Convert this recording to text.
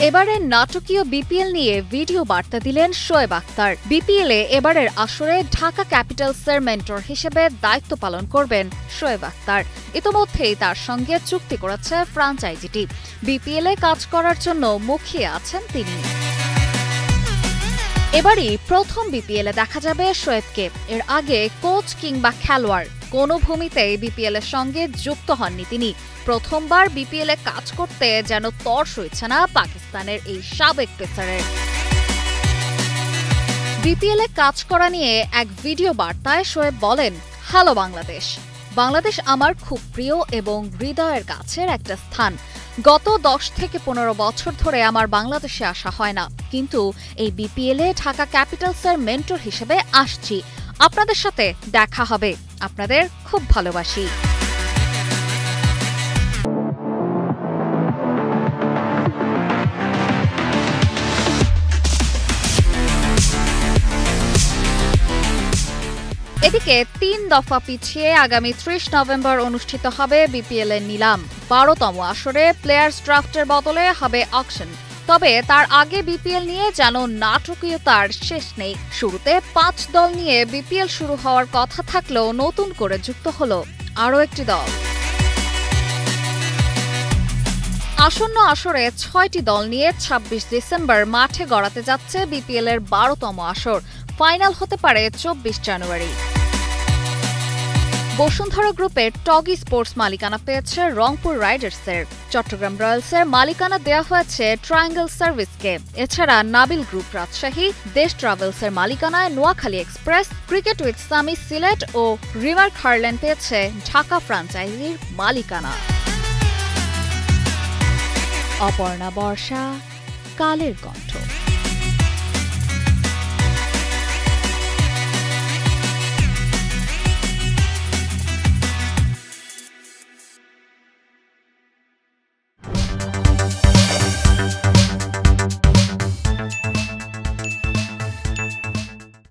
এবারের নাটকীয় বিপিএল নিয়ে ভিডিও বার্তা দিলেন শোয়েব আখতার। বিপিএলে এবারের আসরে ঢাকা ক্যাপিটালসের মেন্টর হিসেবে দায়িত্ব পালন করবেন শোয়েব আখতার। ইতোমধ্যেই তার সঙ্গে চুক্তি করেছে ফ্র্যাঞ্চাইজিটি। বিপিএলে কাজ করার জন্য মুখিয়ে আছেন তিনি। এবারই প্রথম বিপিএলে দেখা যাবে শোয়েবকে। এর আগে কোচ কিংবা খেলোয়াড় কোনো ভূমিতেই বিপিএলের সঙ্গে যুক্ত হননি তিনি। প্রথমবার বিপিএলে কাজ করতে যেন তর সইছে না পাকিস্তানের এই সাবেক পেসারের। বিপিএলে কাজ করা নিয়ে এক ভিডিও বার্তায় শোয়েব বলেন, হ্যালো বাংলাদেশ। বাংলাদেশ আমার খুব প্রিয় এবং হৃদয়ের কাছের একটা স্থান। গত 10 থেকে 15 বছর ধরে আমার বাংলাদেশে আসা হয় না, কিন্তু এই বিপিএলে ঢাকা ক্যাপিটালসের মেন্টর হিসেবে আসছি। আপনাদের সাথে দেখা হবে। আপনাদের খুব ভালোবাসি। এদিকে 3 দফা পিছিয়ে আগামী 30 নভেম্বর অনুষ্ঠিত হবে বিপিএল এর নিলাম। 12তম আসরে প্লেয়ার্স ড্রাফটের বদলে হবে অকশন। তবে তার আগে বিপিএল নিয়ে যেন নাটকীয়তার শেষ নেই। শুরুতে 5 দল নিয়ে বিপিএল শুরু হওয়ার কথা থাকলেও নতুন করে যুক্ত হলো আরও একটি দল। আসন্ন আসরে 6টি দল নিয়ে 26 ডিসেম্বর মাঠে গড়াতে যাচ্ছে বিপিএল এর 12তম আসর। ফাইনাল হতে পারে 24 জানুয়ারি। বসুন্ধরা গ্রুপের টগি স্পোর্টস মালিকানা পেয়েছে রংপুর রাইডার্সের। চট্টগ্রাম রয়্যালসের মালিকানা দেওয়া হয়েছে ট্রায়াঙ্গল সার্ভিসকে। এছাড়া নাবিল গ্রুপ রাজশাহী, দেশ ট্রাভেলসের মালিকানায় Noakhali express, cricket with Sami Sylhet ও রিমার্ক হারল্যান্ড পেয়েছে ঢাকা ফ্র্যাঞ্চাইজির মালিকানা। অপর্ণা বর্ষা, কালের কণ্ঠ।